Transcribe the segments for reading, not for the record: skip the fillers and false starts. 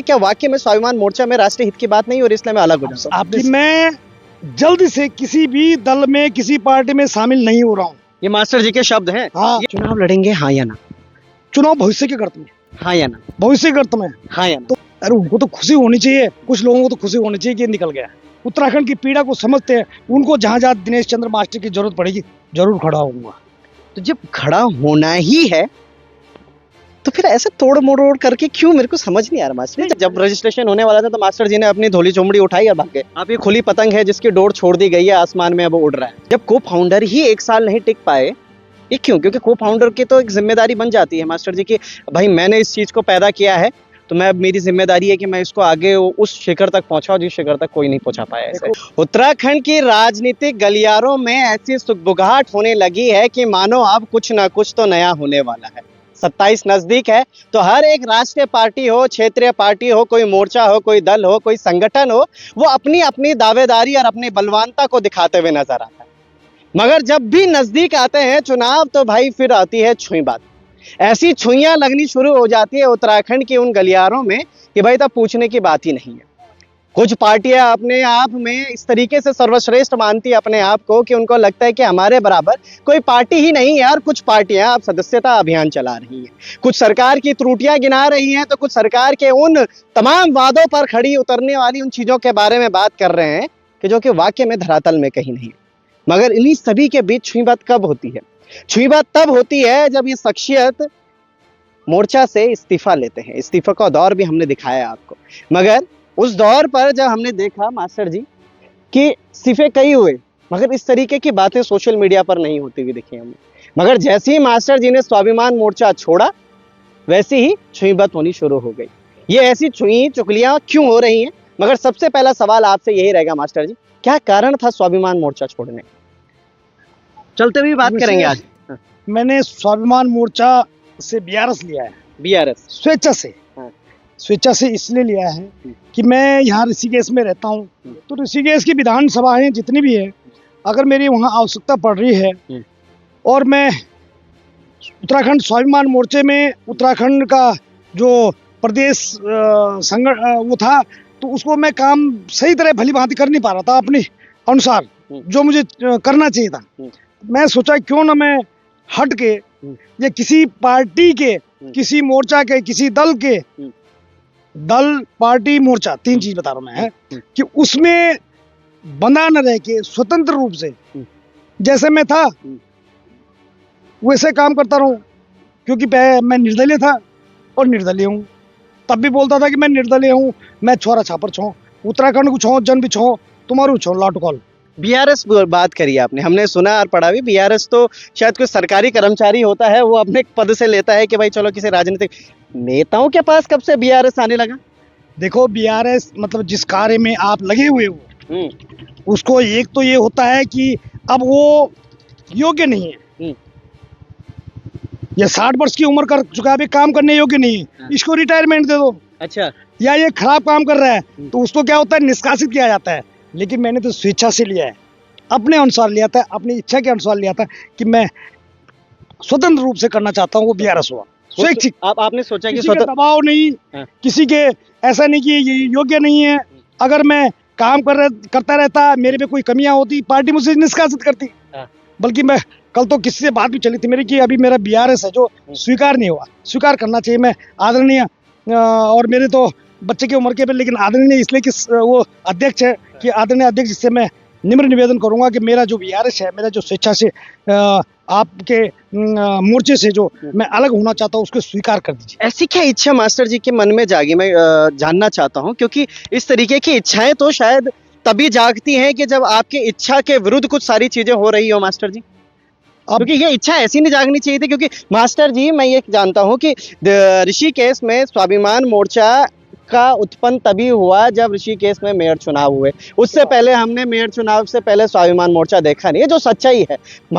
क्या वाकई में स्वाभिमान मोर्चा में राष्ट्रीय हित की बात नहीं और इसलिए मैं अलग हो जाता हूँ? कि मैं जल्द से किसी भी दल में किसी पार्टी में शामिल नहीं हो रहा हूँ। ये मास्टर जी के शब्द हैं। हाँ, चुनाव लड़ेंगे हाँ या ना? चुनाव भविष्य के गर्त में, हाँ या ना? भविष्य के गर्त में, हाँ या ना? तो अरे उनको तो खुशी होनी चाहिए, कुछ लोगों को तो खुशी होनी चाहिए कि ये निकल गया। उत्तराखंड की पीड़ा को समझते हैं, उनको जहाँ जहाँ दिनेश चंद्र मास्टर की जरूरत पड़ेगी जरूर खड़ा होऊंगा। तो जब खड़ा होना ही है तो फिर ऐसे तोड़ मरोड़ करके क्यों, मेरे को समझ नहीं आ रहा मास्टर जी। जब रजिस्ट्रेशन होने वाला था तो मास्टर जी ने अपनी धोली चोमड़ी उठाई और भाग गए। आप ये खुली पतंग है जिसकी डोर छोड़ दी गई है आसमान में, अब वो उड़ रहा है। जब को फाउंडर ही 1 साल नहीं टिक पाए, ये क्यों? क्योंकि को फाउंडर की तो एक जिम्मेदारी बन जाती है मास्टर जी की, भाई मैंने इस चीज को पैदा किया है तो मैं, मेरी जिम्मेदारी है कि मैं इसको आगे उस शिखर तक पहुंचाऊं जिस शिखर तक कोई नहीं पहुंचा पाया ऐसे। उत्तराखंड की राजनीतिक गलियारों में ऐसी सुगबुगाहट होने लगी है कि मानो अब कुछ ना कुछ तो नया होने वाला है। 27 नजदीक है तो हर एक राष्ट्रीय पार्टी हो, क्षेत्रीय पार्टी हो, कोई मोर्चा हो, कोई दल हो, कोई संगठन हो, वो अपनी अपनी दावेदारी और अपनी बलवानता को दिखाते हुए नजर आता है। मगर जब भी नजदीक आते हैं चुनाव तो भाई फिर आती है छुई बात। ऐसी छुइयां लगनी शुरू हो जाती है उत्तराखंड के उन गलियारों में कि भाई तब पूछने की बात ही नहीं है। कुछ पार्टियां अपने आप में इस तरीके से सर्वश्रेष्ठ मानती है अपने आप को कि उनको लगता है कि हमारे बराबर कोई पार्टी ही नहीं है, और कुछ पार्टियां अब सदस्यता अभियान चला रही हैं, कुछ सरकार की त्रुटियां गिना रही हैं, तो कुछ सरकार के उन तमाम वादों पर खड़ी उतरने वाली उन चीजों के बारे में बात कर रहे हैं कि जो कि वाकई में धरातल में कहीं नहीं है। मगर इन्हीं सभी के बीच छुई बात कब होती है? छुई बात तब होती है जब ये शख्सियत मोर्चा से इस्तीफा लेते हैं। इस्तीफा का दौर भी हमने दिखाया आपको, मगर उस दौर पर जब हमने देखा मास्टर जी कि इस्तीफे कई हुए, मगर इस तरीके की बातें सोशल मीडिया पर नहीं होती हुई दिखी हमें। मगर जैसे ही मास्टर जी ने स्वाभिमान मोर्चा छोड़ा वैसे ही छुई बात होनी शुरू हो गई। ये ऐसी छुई चुगलियां क्यों हो रही हैं? मगर सबसे पहला सवाल आपसे यही रहेगा मास्टर जी, क्या कारण था स्वाभिमान मोर्चा छोड़ने? चलते हुए बात करेंगे आज। मैंने स्वाभिमान मोर्चा से बीआरएस लिया है। बीआरएस स्वेच्छा से, स्वेच्छा से इसलिए लिया है कि मैं यहाँ ऋषिकेश में रहता हूँ, तो ऋषिकेश की विधानसभाएं जितनी भी है, अगर मेरी वहाँ आवश्यकता पड़ रही है और मैं उत्तराखंड स्वाभिमान मोर्चे में उत्तराखंड का जो प्रदेश संघ वो था, तो उसको मैं काम सही तरह भली भांति कर नहीं पा रहा था अपने अनुसार जो मुझे करना चाहिए था। मैं सोचा क्यों ना मैं हट के या किसी पार्टी के, किसी मोर्चा के, किसी दल के, दल पार्टी मोर्चा तीन चीज बता रहा हूं मैं, कि उसमें बंधा न रह के स्वतंत्र रूप से जैसे मैं था वैसे काम करता रहूं। क्योंकि मैं निर्दलीय था और निर्दलीय हूं, तब भी बोलता था कि मैं निर्दलीय हूं, मैं छोरा छापर छो, उत्तराखंड को छो, जन भी छो, तुम्हारू छो, लाटू कॉल। बीआरएस बात करी आपने, हमने सुना और पढ़ा भी, बीआरएस तो शायद कोई सरकारी कर्मचारी होता है, वो अपने पद से लेता है कि भाई चलो किसी राजनीतिक नेताओं के पास कब से बीआरएस आने लगा? देखो बीआरएस मतलब जिस कार्य में आप लगे हुए हो उसको एक तो ये होता है कि अब वो योग्य नहीं है, ये 60 वर्ष की उम्र कर चुका है, काम करने योग्य नहीं है, इसको रिटायरमेंट दे दो। अच्छा, या ये खराब काम कर रहा है तो उसको क्या होता है, निष्कासित किया जाता है। लेकिन मैंने तो स्वेच्छा से लिया है, अपने अनुसार लिया था, अपनी इच्छा के अनुसार लिया था कि मैं स्वतंत्र रूप से करना चाहता हूँ, वो बीआरएस हुआ स्वैच्छिक। आपने सोचा कि किसी के दबाव नहीं, किसी के ऐसा नहीं कि ये योग्य नहीं है। अगर मैं काम करता रहता, मेरे पे कोई कमियां होती, पार्टी मुझसे निष्कासित करती। बल्कि मैं कल तो किसी से बात भी चली थी मेरी कि अभी मेरा बीआरएस है जो स्वीकार नहीं हुआ, स्वीकार करना चाहिए। मैं आदरणीय और मेरे तो बच्चे की उम्र के पे, लेकिन आदरणीय इसलिए कि वो अध्यक्ष है, कि आदरणीय अध्यक्ष से मैं निम्र निवेदन करूंगा कि मेरा जो बीआरएस है, मेरा जो स्वेच्छा से आपके मोर्चे से जो मैं अलग होना चाहता हूँ, उसको स्वीकार कर दीजिए। ऐसी क्या इच्छा मास्टर जी के मन में जागी, मैं जानना चाहता हूँ, क्योंकि इस तरीके की इच्छाएं तो शायद तभी जागती हैं कि जब आपकी इच्छा के विरुद्ध कुछ सारी चीजें हो रही हो मास्टर जी। क्योंकि ये इच्छा ऐसी नहीं जागनी चाहिए थी। क्योंकि मास्टर जी मैं ये जानता हूँ कि ऋषिकेश में स्वाभिमान मोर्चा का उत्पन्न तभी हुआ जब ऋषिकेश में मेयर चुनाव हुए। उससे पहले हमने मेयर चुनाव से पहले स्वाभिमान मोर्चा देखा नहीं है, जो सच्चाई है।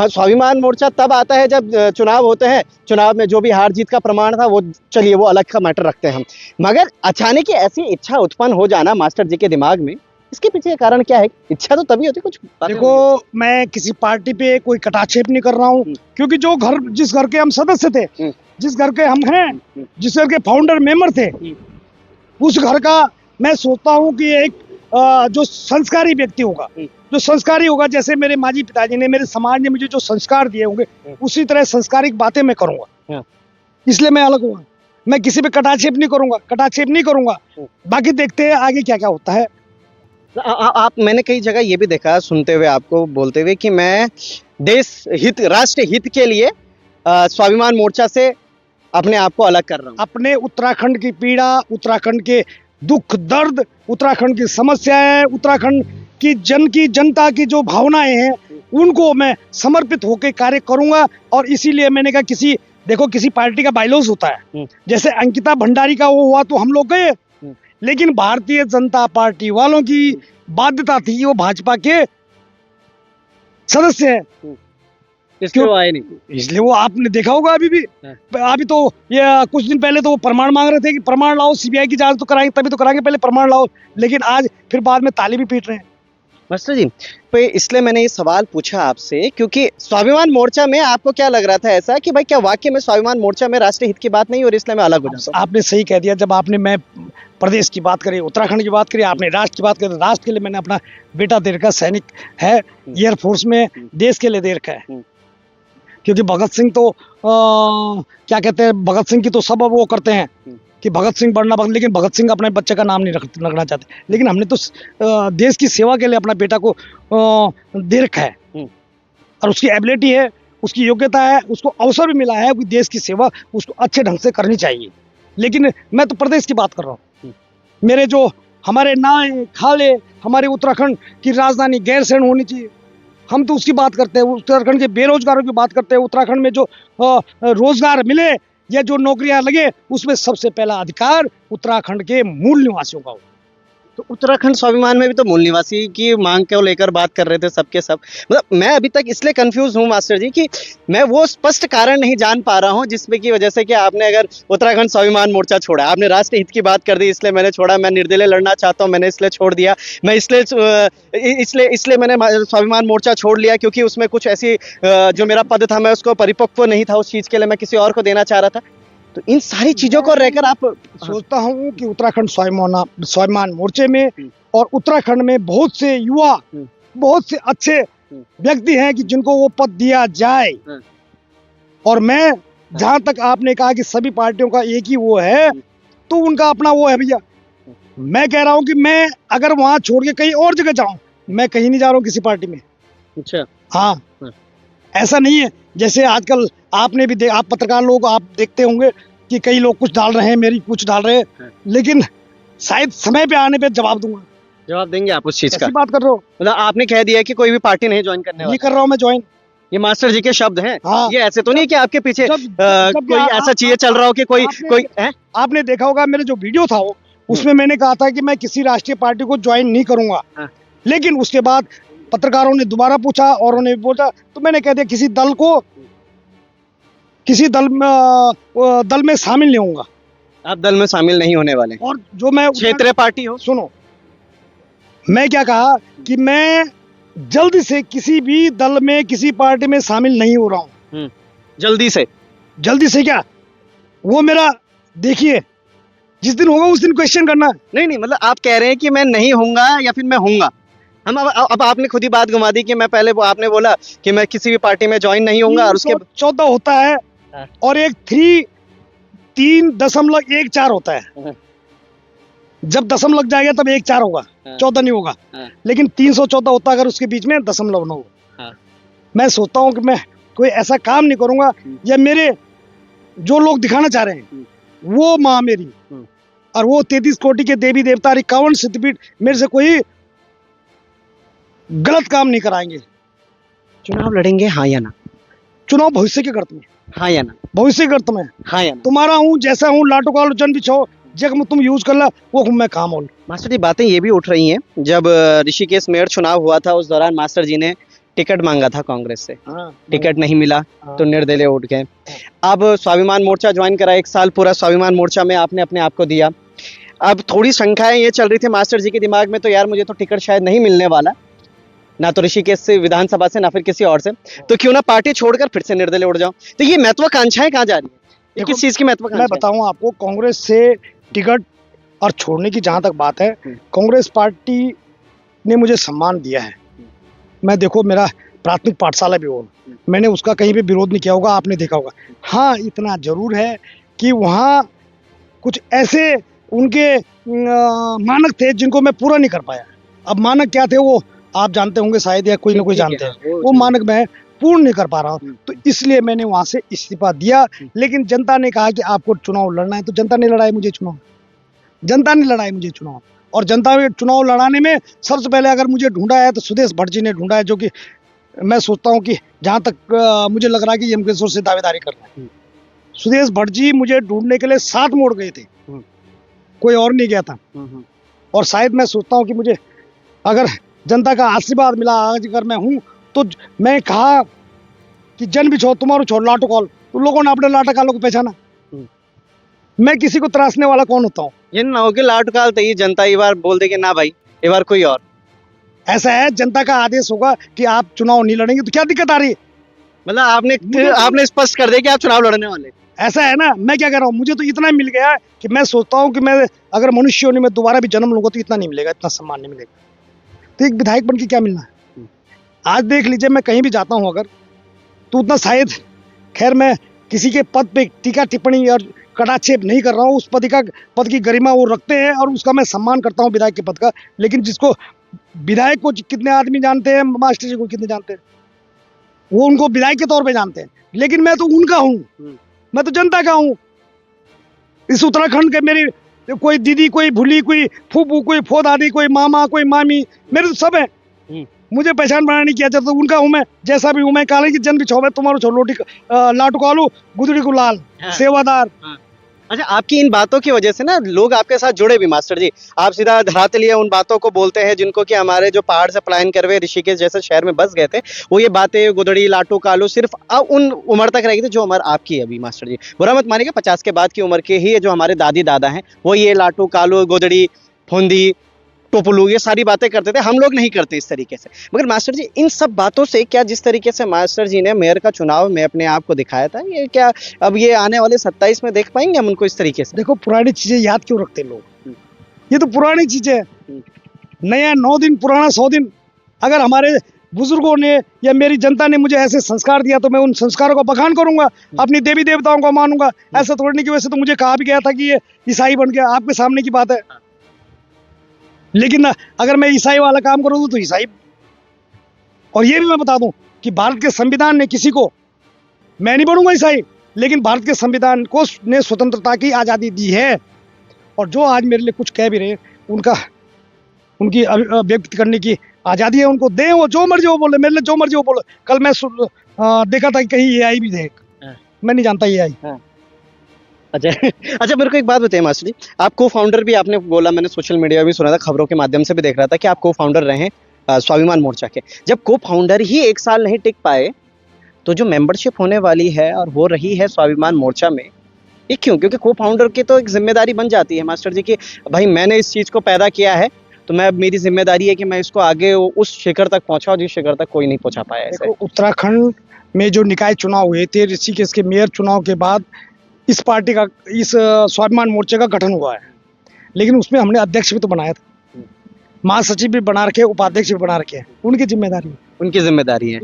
स्वाभिमान मोर्चा तब आता है जब चुनाव होते हैं, चुनाव में जो भी हार जीत का प्रमाण था वो चलिए वो अलग का मैटर रखते हैं हम। मगर अचानक ऐसी इच्छा उत्पन्न हो जाना मास्टर जी के दिमाग में, इसके पीछे कारण क्या है? इच्छा तो तभी होती कुछ। देखो मैं किसी पार्टी पे कोई कटाक्षेप नहीं कर रहा हूँ, क्योंकि जो घर, जिस घर के हम सदस्य थे, जिस घर के हम हैं, जिस घर के फाउंडर मेंबर थे, उस घर का मैं सोचता हूँ कि एक जो संस्कारी व्यक्ति होगा, जो संस्कारी होगा, जैसे मेरे माजी पिताजी ने, मेरे समाज ने मुझे जो संस्कार दिए होंगे, उसी तरह संस्कारिक बातें मैं करूंगा। इसलिए मैं अलग हुआ। मैं किसी पे कटाक्षेप नहीं करूंगा। बाकी देखते हैं आगे क्या क्या होता है। आप मैंने कई जगह ये भी देखा सुनते हुए, आपको बोलते हुए कि मैं देश हित, राष्ट्र हित के लिए स्वाभिमान मोर्चा से अपने आप को अलग कर रहा हूँ। अपने उत्तराखंड की पीड़ा, उत्तराखंड के दुख दर्द, उत्तराखंड की समस्याएं, उत्तराखंड की जनता की जो भावनाएं हैं, उनको मैं समर्पित होकर कार्य करूंगा। और इसीलिए मैंने कहा किसी पार्टी का बाइलॉज होता है, जैसे अंकिता भंडारी का वो हुआ तो हम लोग गए, लेकिन भारतीय जनता पार्टी वालों की बाध्यता थी, वो भाजपा के सदस्य हैं, इसलिए वो आए नहीं, इसलिए वो आपने देखा होगा। अभी तो ये कुछ दिन पहले तो वो प्रमाण मांग रहे थे कि प्रमाण लाओ, सीबीआई की जांच तो कराएंगे, तभी तो कराएंगे, पहले प्रमाण लाओ। लेकिन आज फिर बाद में ताली भी पीट रहे हैं। मास्टर जी, तो इसलिए मैंने ये सवाल पूछा आपसे, क्योंकि स्वाभिमान मोर्चा में आपको क्या लग रहा था ऐसा कि भाई क्या वाकई में स्वाभिमान मोर्चा में राष्ट्रीय हित की बात नहीं, और इसलिए मैं अलग हो जाता हूं? आपने सही कह दिया। जब मैं प्रदेश की बात करी, उत्तराखंड की बात करी, आपने राष्ट्र की बात करी, राष्ट्र के लिए मैंने अपना बेटा दे रखा, सैनिक है, एयरफोर्स में देश के लिए दे रखा है। क्योंकि भगत सिंह तो क्या कहते हैं, भगत सिंह की तो सब वो करते हैं कि भगत सिंह बनना, लेकिन भगत सिंह अपने बच्चे का नाम नहीं रखना चाहते। लेकिन हमने तो देश की सेवा के लिए अपना बेटा को दे रखा है, और उसकी एबिलिटी है, उसकी योग्यता है, उसको अवसर भी मिला है कि देश की सेवा उसको अच्छे ढंग से करनी चाहिए। लेकिन मैं तो प्रदेश की बात कर रहा हूँ। मेरे जो हमारे नाए खाले, हमारे उत्तराखंड की राजधानी गैरसैंण होनी चाहिए, हम तो उसकी बात करते हैं। उत्तराखंड के बेरोजगारों की बात करते हैं। उत्तराखंड में जो रोजगार मिले या जो नौकरियां लगे, उसमें सबसे पहला अधिकार उत्तराखंड के मूल निवासियों का हो। तो उत्तराखंड स्वाभिमान में भी तो मूल निवासी की मांग को लेकर बात कर रहे थे सबके सब। मतलब मैं अभी तक इसलिए कंफ्यूज हूँ मास्टर जी कि मैं वो स्पष्ट कारण नहीं जान पा रहा हूँ जिसमें की वजह से कि आपने अगर उत्तराखंड स्वाभिमान मोर्चा छोड़ा, आपने राष्ट्रीय हित की बात कर दी, इसलिए मैंने छोड़ा, मैं निर्दलीय लड़ना चाहता हूँ, मैंने इसलिए छोड़ दिया, मैं इसलिए मैंने स्वाभिमान मोर्चा छोड़ लिया क्योंकि उसमें कुछ ऐसी जो मेरा पद था मैं उसको परिपक्व नहीं था, उस चीज के लिए मैं किसी और को देना चाह रहा था। तो इन सारी चीजों को रहकर आप सोचता हूँ कि उत्तराखंड स्वाभिमान मोर्चे में और उत्तराखंड में बहुत से युवा, बहुत से अच्छे व्यक्ति हैं कि जिनको वो पद दिया जाए। और मैं, जहां तक आपने कहा कि सभी पार्टियों का एक ही वो है, तो उनका अपना वो है भैया। मैं कह रहा हूँ कि मैं अगर वहां छोड़ के कहीं और जगह जाऊं, मैं कहीं नहीं जा रहा हूँ किसी पार्टी में। अच्छा, हाँ, ऐसा नहीं है। जैसे आजकल आपने भी आप पत्रकार लोग आप देखते होंगे कि कई लोग कुछ डाल रहे हैं, मेरी कुछ डाल रहे हैं, लेकिन शायद समय पे आने पे जवाब दूंगा। जवाब देंगे आप उस चीज का? बात कर रहे हो? मतलब आपने कह दिया कि कोई भी पार्टी नहीं ज्वाइन करने वाला? नहीं कर रहा हूँ मैं ज्वाइन। ये मास्टर जी के शब्द हैं। हाँ। ये ऐसे तो नहीं कि आपके पीछे कोई ऐसा चीज चल रहा हो कि कोई है? आपने देखा होगा मेरे जो वीडियो था वो, उसमें मैंने कहा था कि मैं किसी राष्ट्रीय पार्टी को ज्वाइन नहीं करूंगा। लेकिन उसके बाद पत्रकारों ने दोबारा पूछा और उन्होंने पूछा, तो मैंने कह दिया किसी दल में शामिल नहीं होऊंगा। आप दल में शामिल नहीं होने वाले? और जो मैं क्षेत्रीय पार्टी हो, सुनो, मैं क्या कहा कि मैं जल्दी से किसी भी दल में, किसी पार्टी में शामिल नहीं हो रहा हूँ। जल्दी से क्या? वो मेरा देखिए, जिस दिन होगा उस दिन क्वेश्चन करना। नहीं, मतलब आप कह रहे हैं कि मैं नहीं होऊंगा या फिर मैं होऊंगा। हम अब आपने खुद ही बात घुमा दी कि मैं पहले आपने बोला कि मैं किसी भी पार्टी में ज्वाइन नहीं होऊंगा, और उसके 14 होता है और एक 3.14 होता है। जब दशम लग जाएगा तब 1.4 होगा, 14 नहीं होगा। लेकिन 314 होता है अगर उसके बीच में दशमलव न हो। मैं सोचता हूँ कि मैं कोई ऐसा काम नहीं करूंगा, या मेरे जो लोग दिखाना चाह रहे हैं वो माँ मेरी और वो 33 कोटि के देवी देवता 51 सिद्धपीठ मेरे से कोई गलत काम नहीं कराएंगे। चुनाव लड़ेंगे हाँ या ना? चुनाव भविष्य के गर्त में, हाँ या ना? भविष्य के गर्त में, हाँ या ना? तुम्हारा हूँ, जैसा हूँ, लाटो कालो जन बिछो, जग में तुम यूज कर ला, वो मैं काम हो। मास्टर जी, बातें ये भी उठ रही हैं, जब ऋषिकेश मेयर चुनाव हुआ था उस दौरान मास्टर जी ने टिकट मांगा था कांग्रेस से। टिकट नहीं मिला तो निर्दलीय उठ गए। अब स्वाभिमान मोर्चा ज्वाइन करा, 1 साल पूरा स्वाभिमान मोर्चा में आपने अपने आप को दिया। अब थोड़ी शंकाएं ये चल रही थी मास्टर जी के दिमाग में, तो यार मुझे तो टिकट शायद नहीं मिलने वाला, ना तो ऋषिकेश से, विधानसभा से, ना फिर किसी और से, तो क्यों ना पार्टी छोड़कर फिर से निर्दलीय उठ जाऊं। तो ये महत्वाकांक्षाएं कहाँ जा रही है? किस चीज की महत्वाकांक्षा? मैं बताऊं आपको, कांग्रेस से टिकट और छोड़ने की जहाँ तक बात है, कांग्रेस पार्टी ने मुझे सम्मान दिया है। मैं देखो मेरा प्राथमिक पाठशाला भी हो, मैंने उसका कहीं भी विरोध नहीं किया होगा, आपने देखा होगा। हाँ, इतना जरूर है कि वहाँ कुछ ऐसे उनके मानक थे जिनको मैं पूरा नहीं कर पाया। अब मानक क्या थे वो आप जानते होंगे शायद, या कोई ना कोई जानते हैं। वो मानक मैं पूर्ण नहीं कर पा रहा हूँ, तो इसलिए मैंने वहां से इस्तीफा दिया। लेकिन जनता ने कहा कि आपको चुनाव लड़ना है, तो जनता ने लड़ाई मुझे चुनाव, जनता ने लड़ाई मुझे चुनाव। और जनता ने चुनाव लड़ाने में सबसे पहले अगर मुझे ढूंढा है तो सुदेश भट्ट जी ने ढूंढा है, जो कि मैं सोचता हूँ कि जहाँ तक मुझे लग रहा है कि यमकेश्वर से दावेदारी कर रहे हैं। सुदेश भट्ट जी मुझे ढूंढने के लिए 7 मोड़ गए थे, कोई और नहीं गया था। और शायद मैं सोचता हूँ कि मुझे अगर जनता का आशीर्वाद मिला, आज अगर मैं हूँ, तो मैं कहा कि जन बिछो तुम्हारो छोड़ लाटो कॉल, तो लोगों ने अपने लाटा कालों को पहचाना। मैं किसी को त्रासने वाला कौन होता हूँ? ये ना हो कि लाट काल तो ये जनता ये बार बोल दे कि ना भाई ये बार कोई और। ऐसा है, जनता का आदेश होगा कि आप चुनाव नहीं लड़ेंगे, तो क्या दिक्कत आ रही है? मतलब आपने स्पष्ट कर दिया कि आप चुनाव लड़ने वाले। ऐसा है ना, मैं क्या कह रहा हूँ, मुझे तो इतना मिल गया है कि मैं सोचता हूँ कि मैं अगर मनुष्य होने में दोबारा भी जन्म लूंगा तो इतना नहीं मिलेगा, इतना सम्मान नहीं मिलेगा। तो एक विधायक बन के क्या मिलना है? आज देख लीजिए, मैं कहीं भी जाता हूँ अगर, तो उतना शायद, खैर मैं किसी के पद पे टीका टिप्पणी और कटाक्षेप नहीं कर रहा हूँ। उस पद की गरिमा वो रखते हैं और उसका मैं सम्मान करता हूँ, विधायक के पद का। लेकिन जिसको विधायक को कितने आदमी जानते हैं, मास्टर जी को कितने जानते हैं, वो उनको विधायक के तौर पे जानते हैं। लेकिन मैं तो उनका हूँ, मैं तो जनता का हूँ। इस उत्तराखंड के मेरी कोई दीदी, कोई भूली, कोई फूफू, कोई फो दादी, कोई मामा, कोई मामी, मेरे तो सब है। मुझे पहचान बनाने की जरूरत, उनका हूँ मैं, जैसा भी हूँ मैं। काले की जन बिछो, मैं तुम्हारो छोड़ लोटी लाटू कालू गुदड़ी को लाल, सेवादार। अच्छा, आपकी इन बातों की वजह से ना लोग आपके साथ जुड़े भी मास्टर जी। आप सीधा धरातल लिए उन बातों को बोलते हैं जिनको कि हमारे जो पहाड़ से पलायन कर हुए ऋषिकेश जैसे शहर में बस गए थे, वो ये बातें गुदड़ी लाटू कालू सिर्फ अब उन उम्र तक रहेगी थी जो उम्र आपकी है अभी मास्टर जी। बुरा मत मानिएगा, 50 के बाद की उम्र के ही जो हमारे दादी दादा हैं वो ये लाटू कालू गुदड़ी फुंदी टोपलू ये सारी बातें करते थे। हम लोग नहीं करते इस तरीके से। मगर मास्टर जी, इन सब बातों से क्या जिस तरीके से मास्टर जी ने मेयर का चुनाव में अपने आप को दिखाया था, ये क्या अब ये आने वाले 27 में देख पाएंगे हम उनको इस तरीके से? देखो, पुरानी चीजें याद क्यों रखते लोग? ये तो पुरानी चीजें है। नया 9 दिन, पुराना 100 दिन। अगर हमारे बुजुर्गों ने या मेरी जनता ने मुझे ऐसे संस्कार दिया तो मैं उन संस्कारों को बखान करूंगा, अपनी देवी देवताओं को मानूंगा। ऐसा तोड़ने की वजह से तो मुझे कहा भी गया था कि ये ईसाई बन गया, आपके सामने की बात है। लेकिन अगर मैं ईसाई वाला काम करूँ तो ईसाई। और ये भी मैं बता दूं कि भारत के संविधान ने किसी को, मैं नहीं बनूंगा ईसाई, लेकिन भारत के संविधान को ने स्वतंत्रता की आज़ादी दी है। और जो आज मेरे लिए कुछ कह भी रहे, उनकी व्यक्त करने की आज़ादी है, उनको दें, वो जो मर्जी वो बोले, मेरे लिए जो मर्जी वो बोले। कल मैं देखा था कि कहीं एआई भी थे, मैं नहीं जानता एआई। अच्छा अच्छा, मेरे को एक बात बताइए मास्टर जी, आप को फाउंडर भी आपने बोला, मैंने सोशल मीडिया में भी सुना था, खबरों के माध्यम से भी देख रहा था कि आप को फाउंडर रहे स्वाभिमान मोर्चा के। जब को फाउंडर ही 1 साल नहीं टिक पाए तो जो मेंबरशिप होने वाली है और हो रही है स्वाभिमान मोर्चा में, ये क्यों? क्योंकि को फाउंडर की तो एक जिम्मेदारी बन जाती है मास्टर जी की, भाई मैंने इस चीज़ को पैदा किया है तो मैं, मेरी जिम्मेदारी है कि मैं इसको आगे उस शिखर तक पहुंचाऊं जिस शिखर तक कोई नहीं पहुंचा पाया। ऐसे उत्तराखंड में जो निकाय चुनाव हुए थे, ऋषिकेश के मेयर चुनाव के बाद इस पार्टी का, इस स्वाभिमान मोर्चे का गठन हुआ है। लेकिन उसमें हमने अध्यक्ष भी तो बनाया था, महासचिव भी बना रखे, उपाध्यक्ष भी बना रखे हैं। उनकी जिम्मेदारी है, उनकी जिम्मेदारी है।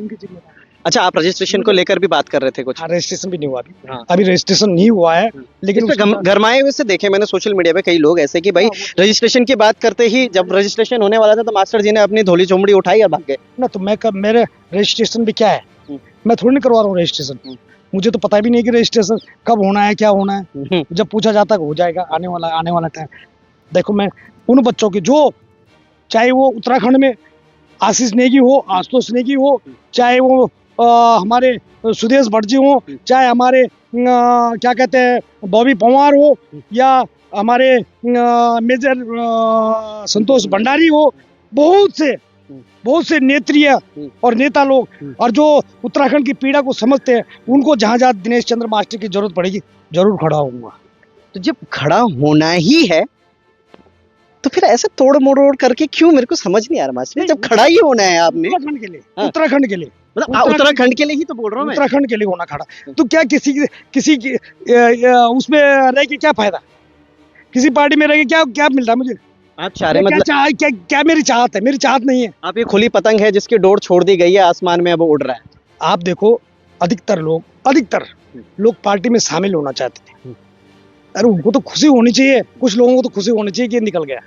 अच्छा, आप रजिस्ट्रेशन को लेकर भी बात कर रहे थे कुछ? रजिस्ट्रेशन भी नहीं हुआ अभी। अभी रजिस्ट्रेशन नहीं हुआ है, लेकिन गरमाए हुए से देखे मैंने सोशल मीडिया पे कई लोग ऐसे कि भाई रजिस्ट्रेशन की बात करते ही जब रजिस्ट्रेशन होने वाला था तो मास्टर जी ने अपनी धोली चोमड़ी उठाई और भाग गए ना। तो मैं मेरे रजिस्ट्रेशन भी क्या है, मैं थोड़ी नहीं करवा रहा हूँ रजिस्ट्रेशन। मुझे तो पता भी नहीं कि रजिस्ट्रेशन कब होना है, क्या होना है। जब पूछा जाता है हो जाएगा, आने वाला टाइम। देखो, मैं उन बच्चों की, जो चाहे वो उत्तराखंड में आशीष नेगी हो, आशुतोष नेगी हो, चाहे वो हमारे सुदेश भट्ट जी हो, चाहे हमारे क्या कहते हैं बॉबी पंवार हो, या हमारे मेजर संतोष भंडारी हो, बहुत से नेत्रीय और नेता लोग, और जो उत्तराखंड की पीड़ा को समझते हैं, उनको जहाँ जहाँ दिनेश चंद्र मास्टर की जरूरत पड़ेगी जरूर खड़ा होऊंगा। तो जब खड़ा होना ही है तो फिर ऐसे तोड़ मरोड़ करके क्यों, मेरे को समझ नहीं आ रहा मास्टर। जब खड़ा ही होना है आपने उत्तराखंड के लिए, उत्तराखंड के लिए, मतलब उत्तराखंड के लिए ही तो बोल रहा हूँ मैं, उत्तराखंड के लिए होना खड़ा। तो क्या किसी की उसमें रह के क्या फायदा? किसी पार्टी में रह के क्या क्या मिल रहा है मुझे? आप चाह रहे क्या मतलब चाह क्या क्या मेरी चाहत है? मेरी चाहत नहीं है। आप ये खुली पतंग है जिसकी डोर छोड़ दी गई है आसमान में, अब वो उड़ रहा है। आप देखो, अधिकतर लोग पार्टी में शामिल होना चाहते हैं। अरे उनको तो खुशी होनी चाहिए, कुछ लोगों को तो खुशी होनी चाहिए कि ये निकल गया।